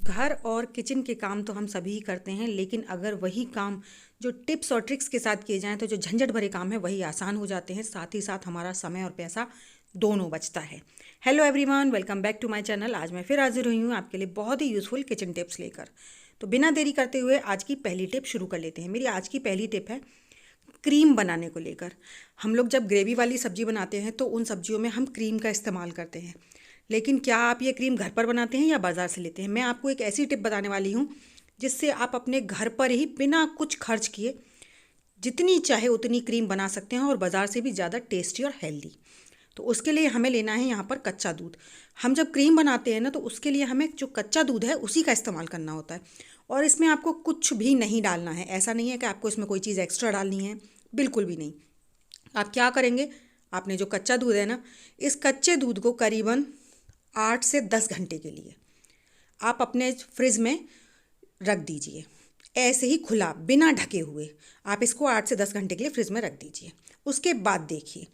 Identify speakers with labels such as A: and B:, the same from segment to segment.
A: घर और किचन के काम तो हम सभी ही करते हैं, लेकिन अगर वही काम जो टिप्स और ट्रिक्स के साथ किए जाएं तो जो झंझट भरे काम है वही आसान हो जाते हैं। साथ ही साथ हमारा समय और पैसा दोनों बचता है। Hello everyone, welcome back to my channel. आज मैं फिर हाजिर हुई हूँ आपके लिए बहुत ही यूज़फुल किचन टिप्स लेकर। तो बिना देरी करते हुए आज की पहली टिप शुरू कर लेते हैं। मेरी आज की पहली टिप है क्रीम बनाने को लेकर। हम लोग जब ग्रेवी वाली सब्जी बनाते हैं तो उन सब्जियों में हम क्रीम का इस्तेमाल करते हैं, लेकिन क्या आप ये क्रीम घर पर बनाते हैं या बाज़ार से लेते हैं? मैं आपको एक ऐसी टिप बताने वाली हूँ जिससे आप अपने घर पर ही बिना कुछ खर्च किए जितनी चाहे उतनी क्रीम बना सकते हैं, और बाज़ार से भी ज़्यादा टेस्टी और हेल्दी। तो उसके लिए हमें लेना है यहाँ पर कच्चा दूध। हम जब क्रीम बनाते हैं ना तो उसके लिए हमें जो कच्चा दूध है उसी का इस्तेमाल करना होता है, और इसमें आपको कुछ भी नहीं डालना है। ऐसा नहीं है कि आपको इसमें कोई चीज़ एक्स्ट्रा डालनी है, बिल्कुल भी नहीं। आप क्या करेंगे, आपने जो कच्चा दूध है ना, इस कच्चे दूध को करीबन 8 से 10 घंटे के लिए आप अपने फ्रिज में रख दीजिए। ऐसे ही खुला बिना ढके हुए आप इसको 8 से 10 घंटे के लिए फ्रिज में रख दीजिए। उसके बाद देखिए,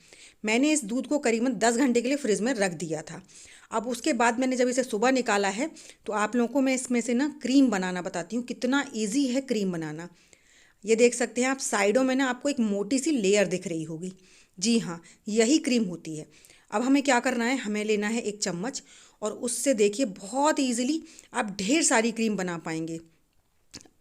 A: मैंने इस दूध को करीबन 10 घंटे के लिए फ्रिज में रख दिया था। अब उसके बाद मैंने जब इसे सुबह निकाला है तो आप लोगों को मैं इसमें से ना क्रीम बनाना बताती हूँ। कितना ईजी है क्रीम बनाना, ये देख सकते हैं आप। साइडों में ना आपको एक मोटी सी लेयर दिख रही होगी। जी हाँ, यही क्रीम होती है। अब हमें क्या करना है, हमें लेना है एक चम्मच, और उससे देखिए बहुत इजीली आप ढेर सारी क्रीम बना पाएंगे।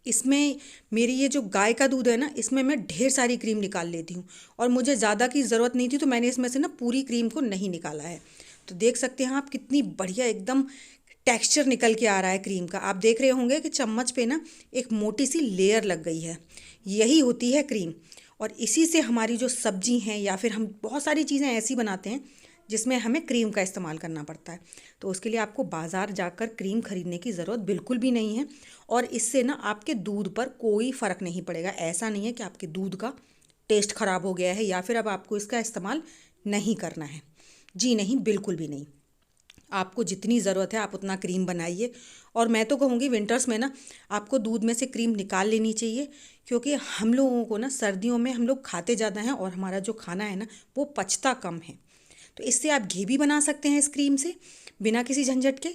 A: इसमें मेरी ये जो गाय का दूध है ना, इसमें मैं ढेर सारी क्रीम निकाल लेती हूँ, और मुझे ज़्यादा की ज़रूरत नहीं थी तो मैंने इसमें से ना पूरी क्रीम को नहीं निकाला है। तो देख सकते हैं आप कितनी बढ़िया एकदम टेक्सचर निकल के आ रहा है क्रीम का। आप देख रहे होंगे कि चम्मच पे ना एक मोटी सी लेयर लग गई है। यही होती है क्रीम, और इसी से हमारी जो सब्जी हैं या फिर हम बहुत सारी चीज़ें ऐसी बनाते हैं जिसमें हमें क्रीम का इस्तेमाल करना पड़ता है। तो उसके लिए आपको बाज़ार जाकर क्रीम खरीदने की ज़रूरत बिल्कुल भी नहीं है, और इससे ना आपके दूध पर कोई फ़र्क नहीं पड़ेगा। ऐसा नहीं है कि आपके दूध का टेस्ट ख़राब हो गया है या फिर अब आपको इसका इस्तेमाल नहीं करना है। जी नहीं, बिल्कुल भी नहीं। आपको जितनी ज़रूरत है आप उतना क्रीम बनाइए। और मैं तो कहूँगी विंटर्स में ना आपको दूध में से क्रीम निकाल लेनी चाहिए, क्योंकि हम लोगों को ना सर्दियों में हम लोग खाते ज़्यादा हैं और हमारा जो खाना है ना वो पचता कम है। तो इससे आप घी भी बना सकते हैं इस क्रीम से बिना किसी झंझट के।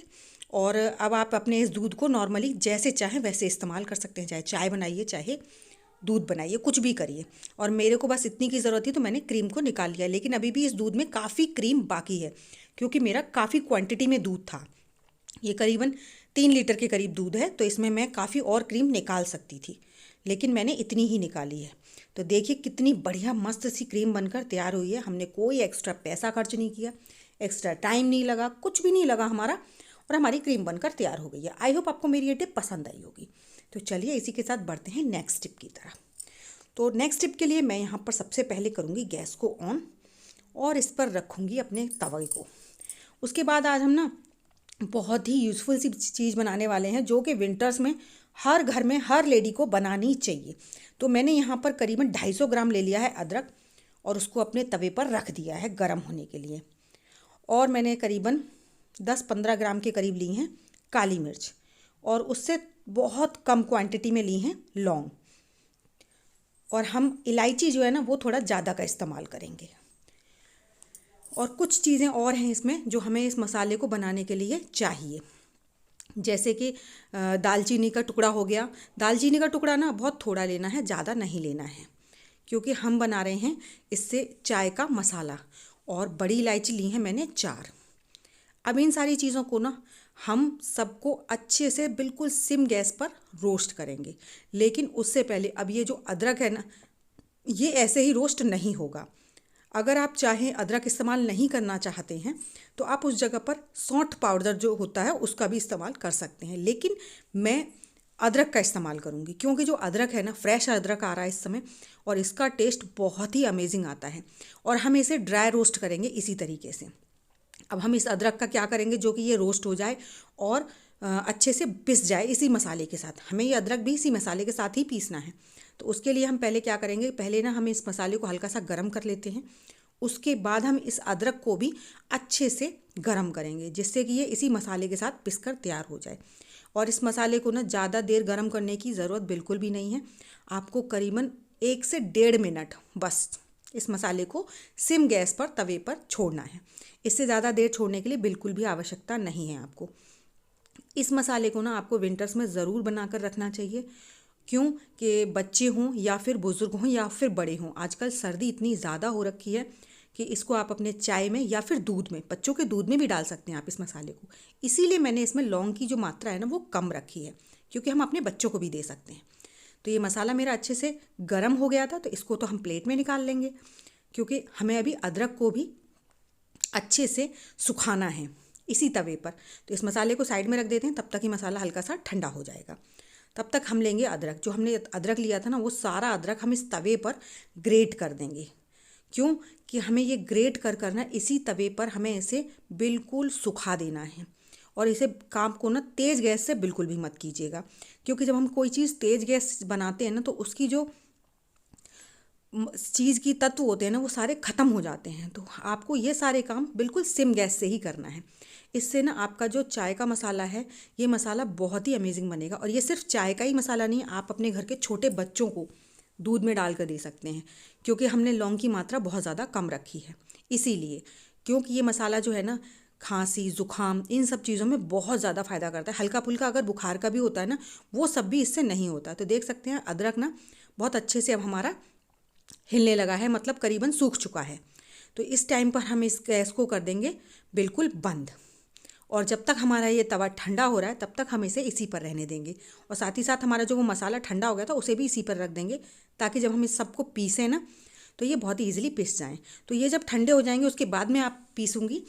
A: और अब आप अपने इस दूध को नॉर्मली जैसे चाहें वैसे इस्तेमाल कर सकते हैं, चाहे चाय बनाइए चाहे दूध बनाइए, कुछ भी करिए। और मेरे को बस इतनी की ज़रूरत थी तो मैंने क्रीम को निकाल लिया, लेकिन अभी भी इस दूध में काफ़ी क्रीम बाकी है, क्योंकि मेरा काफ़ी क्वांटिटी में दूध था। ये करीबन 3 लीटर के करीब दूध है, तो इसमें मैं काफ़ी और क्रीम निकाल सकती थी, लेकिन मैंने इतनी ही निकाली है। तो देखिए कितनी बढ़िया मस्त सी क्रीम बनकर तैयार हुई है। हमने कोई एक्स्ट्रा पैसा खर्च नहीं किया, एक्स्ट्रा टाइम नहीं लगा, कुछ भी नहीं लगा हमारा, और हमारी क्रीम बनकर तैयार हो गई है। आई होप आपको मेरी ये टिप पसंद आई होगी। तो चलिए इसी के साथ बढ़ते हैं नेक्स्ट टिप की तरफ। तो नेक्स्ट टिप के लिए मैं यहाँ पर सबसे पहले करूँगी गैस को ऑन, और इस पर रखूँगी अपने तवे को। उसके बाद आज हम ना बहुत ही यूज़फुल सी चीज़ बनाने वाले हैं, जो कि विंटर्स में हर घर में हर लेडी को बनानी चाहिए। तो मैंने यहाँ पर करीबन 250 ग्राम ले लिया है अदरक, और उसको अपने तवे पर रख दिया है गर्म होने के लिए। और मैंने करीबन 10-15 ग्राम के करीब ली हैं काली मिर्च, और उससे बहुत कम क्वांटिटी में ली हैं लौंग। और हम इलायची जो है ना वो थोड़ा ज़्यादा का इस्तेमाल करेंगे। और कुछ चीज़ें और हैं इसमें जो हमें इस मसाले को बनाने के लिए चाहिए, जैसे कि दालचीनी का टुकड़ा हो गया। दालचीनी का टुकड़ा ना बहुत थोड़ा लेना है, ज़्यादा नहीं लेना है, क्योंकि हम बना रहे हैं इससे चाय का मसाला। और बड़ी इलायची ली है मैंने 4। अब इन सारी चीज़ों को ना हम सबको अच्छे से बिल्कुल सिम गैस पर रोस्ट करेंगे। लेकिन उससे पहले अब ये जो अदरक है ना, ये ऐसे ही रोस्ट नहीं होगा। अगर आप चाहें अदरक इस्तेमाल नहीं करना चाहते हैं तो आप उस जगह पर सौंठ पाउडर जो होता है उसका भी इस्तेमाल कर सकते हैं, लेकिन मैं अदरक का इस्तेमाल करूंगी, क्योंकि जो अदरक है ना, फ्रेश अदरक आ रहा है इस समय, और इसका टेस्ट बहुत ही अमेजिंग आता है। और हम इसे ड्राई रोस्ट करेंगे इसी तरीके से। अब हम इस अदरक का क्या करेंगे, जो कि ये रोस्ट हो जाए और अच्छे से पिस जाए इसी मसाले के साथ। हमें ये अदरक भी इसी मसाले के साथ ही पीसना है। तो उसके लिए हम पहले क्या करेंगे, पहले ना हम इस मसाले को हल्का सा गर्म कर लेते हैं। उसके बाद हम इस अदरक को भी अच्छे से गर्म करेंगे, जिससे कि ये इसी मसाले के साथ पिसकर तैयार हो जाए। और इस मसाले को ना ज़्यादा देर गर्म करने की ज़रूरत बिल्कुल भी नहीं है। आपको करीबन 1 से 1.5 मिनट बस इस मसाले को सिम गैस पर तवे पर छोड़ना है। इससे ज़्यादा देर छोड़ने के लिए बिल्कुल भी आवश्यकता नहीं है आपको। इस मसाले को ना आपको विंटर्स में ज़रूर बनाकर रखना चाहिए। क्यों कि बच्चे हों या फिर बुज़ुर्ग हों या फिर बड़े हों, आजकल सर्दी इतनी ज़्यादा हो रखी है कि इसको आप अपने चाय में या फिर दूध में, बच्चों के दूध में भी डाल सकते हैं आप इस मसाले को। इसीलिए मैंने इसमें लौंग की जो मात्रा है ना वो कम रखी है, क्योंकि हम अपने बच्चों को भी दे सकते हैं। तो ये मसाला मेरा अच्छे से गर्म हो गया था, तो इसको तो हम प्लेट में निकाल लेंगे, क्योंकि हमें अभी अदरक को भी अच्छे से सुखाना है इसी तवे पर। तो इस मसाले को साइड में रख देते हैं, तब तक ही मसाला हल्का सा ठंडा हो जाएगा। तब तक हम लेंगे अदरक। जो हमने अदरक लिया था ना, वो सारा अदरक हम इस तवे पर ग्रेट कर देंगे। क्यों कि हमें ये ग्रेट कर करना, इसी तवे पर हमें इसे बिल्कुल सुखा देना है। और इसे काम को ना तेज़ गैस से बिल्कुल भी मत कीजिएगा, क्योंकि जब हम कोई चीज़ तेज़ गैस बनाते हैं ना, तो उसकी जो चीज़ की तत्व होते हैं ना वो सारे ख़त्म हो जाते हैं। तो आपको ये सारे काम बिल्कुल सिम गैस से ही करना है। इससे ना आपका जो चाय का मसाला है, ये मसाला बहुत ही अमेजिंग बनेगा। और ये सिर्फ चाय का ही मसाला नहीं है, आप अपने घर के छोटे बच्चों को दूध में डाल कर दे सकते हैं, क्योंकि हमने लौंग की मात्रा बहुत ज़्यादा कम रखी है इसीलिए। क्योंकि ये मसाला जो है ना, खांसी ज़ुकाम इन सब चीज़ों में बहुत ज़्यादा फ़ायदा करता है। हल्का फुल्का अगर बुखार का भी होता है ना, वो सब भी इससे नहीं होता। तो देख सकते हैं अदरक ना बहुत अच्छे से अब हमारा हिलने लगा है, मतलब करीबन सूख चुका है। तो इस टाइम पर हम इस गैस को कर देंगे बिल्कुल बंद। और जब तक हमारा ये तवा ठंडा हो रहा है, तब तक हम इसे इसी पर रहने देंगे। और साथ ही साथ हमारा जो वो मसाला ठंडा हो गया था, उसे भी इसी पर रख देंगे, ताकि जब हम इस सबको पीसें ना, तो ये बहुत ही ईजिली पिस जाएँ। तो ये जब ठंडे हो जाएंगे, उसके बाद में आप पीसूँगी।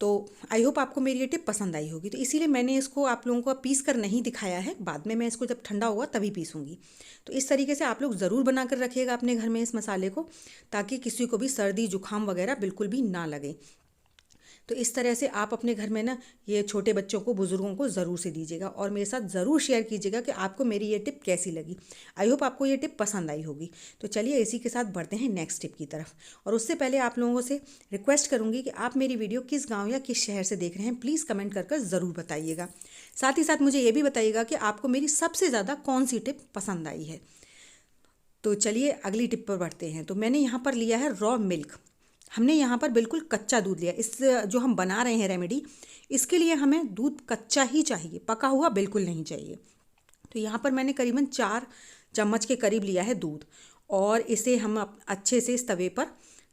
A: तो आई होप आपको मेरी ये टिप पसंद आई होगी। तो इसीलिए मैंने इसको आप लोगों को पीस कर नहीं दिखाया है, बाद में मैं इसको जब ठंडा होगा तभी पीसूँगी। तो इस तरीके से आप लोग ज़रूर बना कर रखिएगा अपने घर में इस मसाले को, ताकि किसी को भी सर्दी जुकाम वगैरह बिल्कुल भी ना लगे। तो इस तरह से आप अपने घर में ना ये छोटे बच्चों को, बुज़ुर्गों को ज़रूर से दीजिएगा, और मेरे साथ ज़रूर शेयर कीजिएगा कि आपको मेरी ये टिप कैसी लगी। आई होप आपको ये टिप पसंद आई होगी। तो चलिए इसी के साथ बढ़ते हैं नेक्स्ट टिप की तरफ। और उससे पहले आप लोगों से रिक्वेस्ट करूँगी कि आप मेरी वीडियो किस गाँव या किस शहर से देख रहे हैं, प्लीज़ कमेंट कर ज़रूर बताइएगा। साथ ही साथ मुझे ये भी बताइएगा कि आपको मेरी सबसे ज़्यादा कौन सी टिप पसंद आई है। तो चलिए अगली टिप पर बढ़ते हैं। तो मैंने यहाँ पर लिया है रॉ मिल्क। हमने यहाँ पर बिल्कुल कच्चा दूध लिया। इस जो हम बना रहे हैं रेमेडी, इसके लिए हमें दूध कच्चा ही चाहिए, पका हुआ बिल्कुल नहीं चाहिए। तो यहाँ पर मैंने करीबन 4 चम्मच के करीब लिया है दूध, और इसे हम अच्छे से इस तवे पर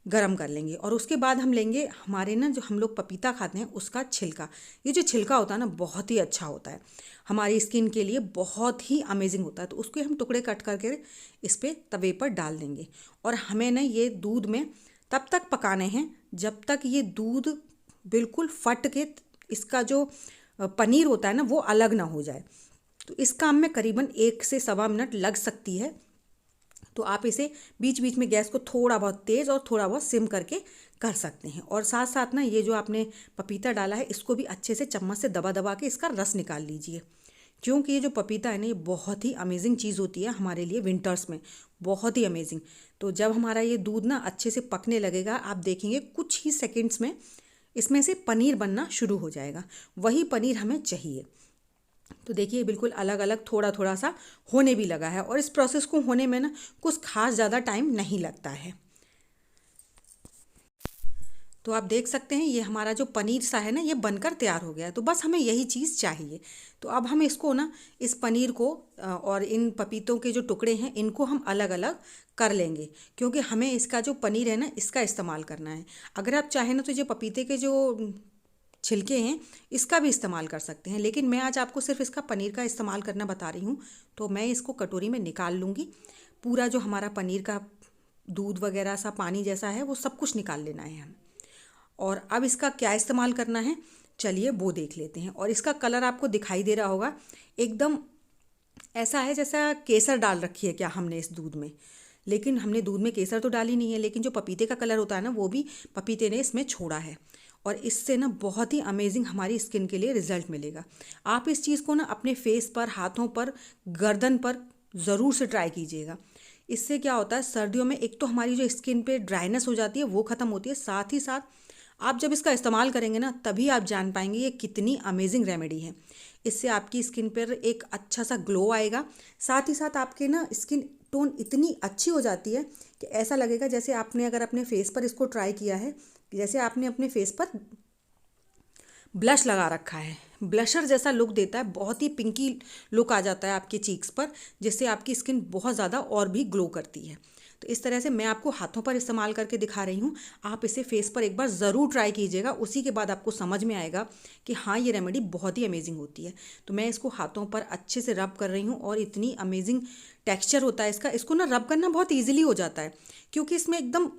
A: गरम कर लेंगे। और उसके बाद हम लेंगे हमारे ना, जो हम लोग पपीता खाते हैं उसका छिलका। ये जो छिलका होता है ना, बहुत ही अच्छा होता है, हमारी स्किन के लिए बहुत ही अमेजिंग होता है। तो उसके हम टुकड़े कट करके इस पर तवे पर डाल देंगे। और हमें ना ये दूध में तब तक पकाने हैं जब तक ये दूध बिल्कुल फट के इसका जो पनीर होता है ना वो अलग ना हो जाए। तो इस काम में करीबन 1 से सवा मिनट लग सकती है। तो आप इसे बीच बीच में गैस को थोड़ा बहुत तेज़ और थोड़ा बहुत सिम करके कर सकते हैं। और साथ साथ ना ये जो आपने पपीता डाला है, इसको भी अच्छे से चम्मच से दबा दबा के इसका रस निकाल लीजिए, क्योंकि ये जो पपीता है ना, ये बहुत ही अमेजिंग चीज़ होती है हमारे लिए विंटर्स में, बहुत ही अमेजिंग। तो जब हमारा ये दूध ना अच्छे से पकने लगेगा, आप देखेंगे कुछ ही सेकंड्स में इसमें से पनीर बनना शुरू हो जाएगा। वही पनीर हमें चाहिए। तो देखिए बिल्कुल अलग अलग थोड़ा थोड़ा सा होने भी लगा है, और इस प्रोसेस को होने में ना कुछ खास ज़्यादा टाइम नहीं लगता है। तो आप देख सकते हैं ये हमारा जो पनीर सा है ना, ये बनकर तैयार हो गया है। तो बस हमें यही चीज़ चाहिए। तो अब हम इसको ना, इस पनीर को और इन पपीतों के जो टुकड़े हैं इनको हम अलग अलग कर लेंगे, क्योंकि हमें इसका जो पनीर है ना, इसका इस्तेमाल करना है। अगर आप चाहें ना तो जो पपीते के जो छिलके हैं इसका भी इस्तेमाल कर सकते हैं, लेकिन मैं आज आपको सिर्फ इसका पनीर का इस्तेमाल करना बता रही हूँ। तो मैं इसको कटोरी में निकाल लूँगी। पूरा जो हमारा पनीर का दूध वगैरह सा पानी जैसा है वो सब कुछ निकाल लेना है हम। और अब इसका क्या इस्तेमाल करना है, चलिए वो देख लेते हैं। और इसका कलर आपको दिखाई दे रहा होगा, एकदम ऐसा है जैसा केसर डाल रखी है क्या हमने इस दूध में। लेकिन हमने दूध में केसर तो डाली नहीं है, लेकिन जो पपीते का कलर होता है ना, वो भी पपीते ने इसमें छोड़ा है। और इससे ना बहुत ही अमेजिंग हमारी स्किन के लिए रिजल्ट मिलेगा। आप इस चीज़ को ना अपने फेस पर, हाथों पर, गर्दन पर ज़रूर से ट्राई कीजिएगा। इससे क्या होता है, सर्दियों में एक तो हमारी जो स्किन पे ड्राइनेस हो जाती है वो ख़त्म होती है। साथ ही साथ आप जब इसका इस्तेमाल करेंगे ना, तभी आप जान पाएंगे ये कितनी अमेजिंग रेमेडी है। इससे आपकी स्किन पर एक अच्छा सा ग्लो आएगा। साथ ही साथ आपके ना स्किन टोन इतनी अच्छी हो जाती है कि ऐसा लगेगा जैसे आपने अगर अपने फेस पर इसको ट्राई किया है, जैसे आपने अपने फेस पर ब्लश लगा रखा है, ब्लशर जैसा लुक देता है, बहुत ही पिंकी लुक आ जाता है आपके चीक्स पर, जिससे आपकी स्किन बहुत ज़्यादा और भी ग्लो करती है। तो इस तरह से मैं आपको हाथों पर इस्तेमाल करके दिखा रही हूँ, आप इसे फेस पर एक बार ज़रूर ट्राई कीजिएगा, उसी के बाद आपको समझ में आएगा कि हाँ ये रेमेडी बहुत ही अमेजिंग होती है। तो मैं इसको हाथों पर अच्छे से रब कर रही हूँ और इतनी अमेजिंग टेक्सचर होता है इसका। इसको ना रब करना बहुत ईजिली हो जाता है, क्योंकि इसमें एकदम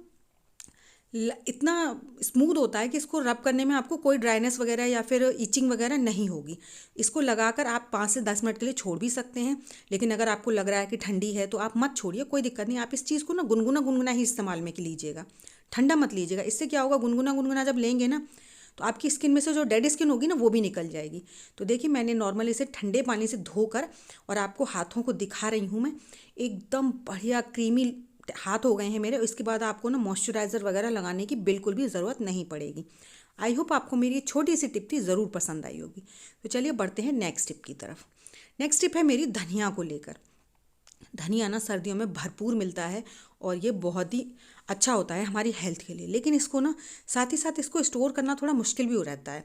A: इतना स्मूथ होता है कि इसको रब करने में आपको कोई ड्राइनेस वगैरह या फिर इचिंग वगैरह नहीं होगी। इसको लगाकर आप 5 से 10 मिनट के लिए छोड़ भी सकते हैं, लेकिन अगर आपको लग रहा है कि ठंडी है तो आप मत छोड़िए, कोई दिक्कत नहीं। आप इस चीज़ को ना गुनगुना गुनगुना ही इस्तेमाल में लीजिएगा, ठंडा मत लीजिएगा। इससे क्या होगा, गुनगुना गुनगुना जब लेंगे ना तो आपकी स्किन में से जो डेड स्किन होगी ना वो भी निकल जाएगी। तो देखिए मैंने नॉर्मली इसे ठंडे पानी से धोकर और आपको हाथों को दिखा रही हूँ मैं, एकदम बढ़िया क्रीमी हाथ हो गए हैं मेरे। इसके बाद आपको ना मॉइस्चराइज़र वगैरह लगाने की बिल्कुल भी ज़रूरत नहीं पड़ेगी। आई होप आपको मेरी छोटी सी टिप थी ज़रूर पसंद आई होगी। तो चलिए बढ़ते हैं नेक्स्ट टिप की तरफ। नेक्स्ट टिप है मेरी धनिया को लेकर। धनिया ना सर्दियों में भरपूर मिलता है और ये बहुत ही अच्छा होता है हमारी हेल्थ के लिए, लेकिन इसको ना साथ ही साथ इसको स्टोर करना थोड़ा मुश्किल भी हो रहता है,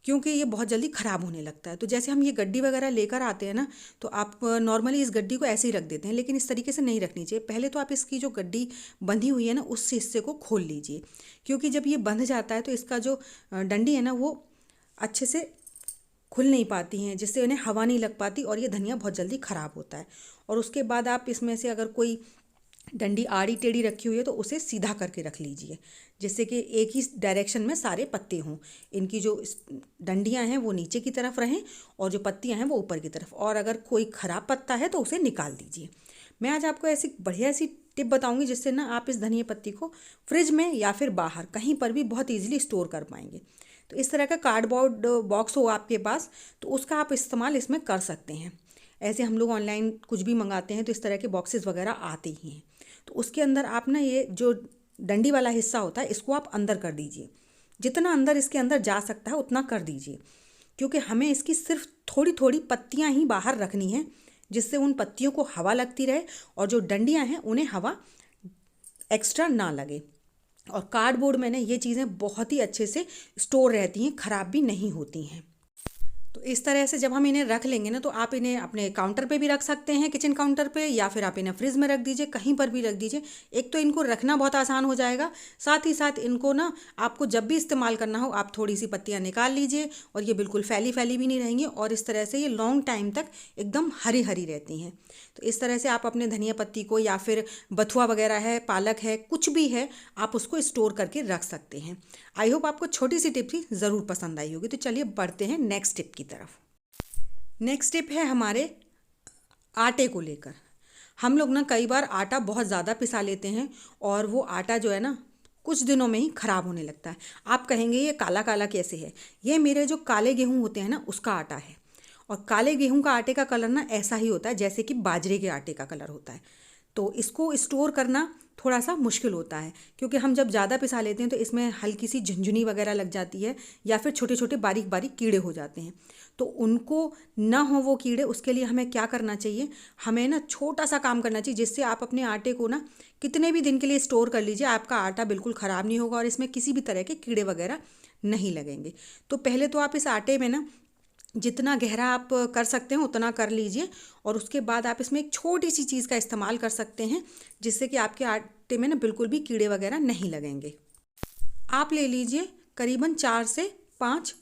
A: क्योंकि ये बहुत जल्दी ख़राब होने लगता है। तो जैसे हम ये गड्डी वगैरह लेकर आते हैं ना, तो आप नॉर्मली इस गड्डी को ऐसे ही रख देते हैं, लेकिन इस तरीके से नहीं रखनी चाहिए। पहले तो आप इसकी जो गड्डी बंधी हुई है ना उस हिस्से को खोल लीजिए, क्योंकि जब ये बंध जाता है तो इसका जो डंडी है ना वो अच्छे से खुल नहीं पाती हैं, जिससे उन्हें हवा नहीं लग पाती और ये धनिया बहुत जल्दी ख़राब होता है। और उसके बाद आप इसमें से अगर कोई डंडी आड़ी टेढ़ी रखी हुई है तो उसे सीधा करके रख लीजिए, जिससे कि एक ही डायरेक्शन में सारे पत्ते हों। इनकी जो डंडियां हैं वो नीचे की तरफ रहें और जो पत्तियां हैं वो ऊपर की तरफ। और अगर कोई ख़राब पत्ता है तो उसे निकाल दीजिए। मैं आज आपको ऐसी बढ़िया सी टिप बताऊंगी जिससे ना आप इस धनिया पत्ती को फ्रिज में या फिर बाहर कहीं पर भी बहुत ईजिली स्टोर कर पाएंगे। तो इस तरह का कार्डबोर्ड बॉक्स हो आपके पास तो उसका आप इस्तेमाल इसमें कर सकते हैं। ऐसे हम लोग ऑनलाइन कुछ भी मंगाते हैं तो इस तरह के बॉक्सेस वगैरह आते ही हैं। तो उसके अंदर आप ना ये जो डंडी वाला हिस्सा होता है इसको आप अंदर कर दीजिए, जितना अंदर इसके अंदर जा सकता है उतना कर दीजिए, क्योंकि हमें इसकी सिर्फ थोड़ी थोड़ी पत्तियां ही बाहर रखनी है, जिससे उन पत्तियों को हवा लगती रहे और जो डंडियां हैं उन्हें हवा एक्स्ट्रा ना लगे। और कार्डबोर्ड में ना ये चीज़ें बहुत ही अच्छे से स्टोर रहती हैं, ख़राब भी नहीं होती हैं। तो इस तरह से जब हम इन्हें रख लेंगे ना तो आप इन्हें अपने काउंटर पे भी रख सकते हैं, किचन काउंटर पे, या फिर आप इन्हें फ्रिज में रख दीजिए, कहीं पर भी रख दीजिए। एक तो इनको रखना बहुत आसान हो जाएगा, साथ ही साथ इनको ना आपको जब भी इस्तेमाल करना हो आप थोड़ी सी पत्तियां निकाल लीजिए और ये बिल्कुल फैली फैली भी नहीं रहेंगी और इस तरह से ये लॉन्ग टाइम तक एकदम हरी हरी रहती हैं। तो इस तरह से आप अपने धनिया पत्ती को या फिर बथुआ वगैरह है, पालक है, कुछ भी है, आप उसको स्टोर करके रख सकते हैं। आई होप आपको छोटी सी टिप थी ज़रूर पसंद आई होगी। तो चलिए बढ़ते हैं नेक्स्ट टिप की तरफ। नेक्स्ट टिप है हमारे आटे को लेकर। हम लोग ना कई बार आटा बहुत ज़्यादा पिसा लेते हैं और वो आटा जो है ना कुछ दिनों में ही ख़राब होने लगता है। आप कहेंगे ये काला काला कैसे है? ये मेरे जो काले गेहूँ होते हैं ना उसका आटा है। और काले गेहूं का आटे का कलर ना ऐसा ही होता है जैसे कि बाजरे के आटे का कलर होता है। तो इसको स्टोर करना थोड़ा सा मुश्किल होता है, क्योंकि हम जब ज़्यादा पिसा लेते हैं तो इसमें हल्की सी झुनझुनी वगैरह लग जाती है या फिर छोटे छोटे बारीक बारीक कीड़े हो जाते हैं। तो उनको ना हो वो कीड़े, उसके लिए हमें क्या करना चाहिए, हमें ना छोटा सा काम करना चाहिए जिससे आप अपने आटे को ना कितने भी दिन के लिए स्टोर कर लीजिए, आपका आटा बिल्कुल ख़राब नहीं होगा और इसमें किसी भी तरह के कीड़े वगैरह नहीं लगेंगे। तो पहले तो आप इस आटे में ना जितना गहरा आप कर सकते हैं उतना कर लीजिए और उसके बाद आप इसमें एक छोटी सी चीज़ का इस्तेमाल कर सकते हैं जिससे कि आपके आटे में ना बिल्कुल भी कीड़े वगैरह नहीं लगेंगे। आप ले लीजिए करीबन 4 से 5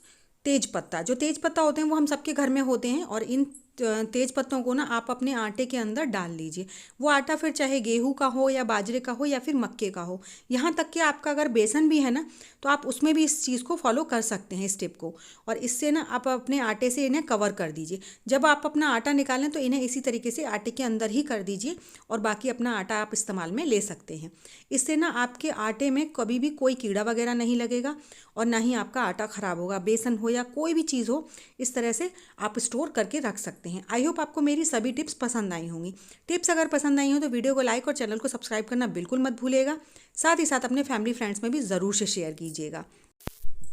A: तेज पत्ता। जो तेज पत्ता होते हैं वो हम सबके घर में होते हैं और इन तेज पत्तों को ना आप अपने आटे के अंदर डाल लीजिए। वो आटा फिर चाहे गेहूं का हो या बाजरे का हो या फिर मक्के का हो, यहाँ तक कि आपका अगर बेसन भी है ना तो आप उसमें भी इस चीज़ को फॉलो कर सकते हैं, स्टेप को। और इससे ना आप अपने आटे से इन्हें कवर कर दीजिए। जब आप अपना आटा निकालें तो इन्हें इसी तरीके से आटे के अंदर ही कर दीजिए और बाकी अपना आटा आप इस्तेमाल में ले सकते हैं। इससे ना आपके आटे में कभी भी कोई कीड़ा वगैरह नहीं लगेगा और ना ही आपका आटा ख़राब होगा। बेसन हो या कोई भी चीज़ हो, इस तरह से आप स्टोर करके रख सकते हैं। आई होप आपको मेरी सभी टिप्स पसंद आई होंगी। टिप्स अगर पसंद आई हो तो वीडियो को लाइक और चैनल को सब्सक्राइब करना बिल्कुल मत भूलिएगा। साथ ही साथ अपने फैमिली फ्रेंड्स में भी ज़रूर से शेयर कीजिएगा।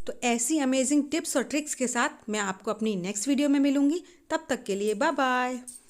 A: तो ऐसी अमेजिंग टिप्स और ट्रिक्स के साथ मैं आपको अपनी नेक्स्ट वीडियो में मिलूंगी। तब तक के लिए बाय बाय।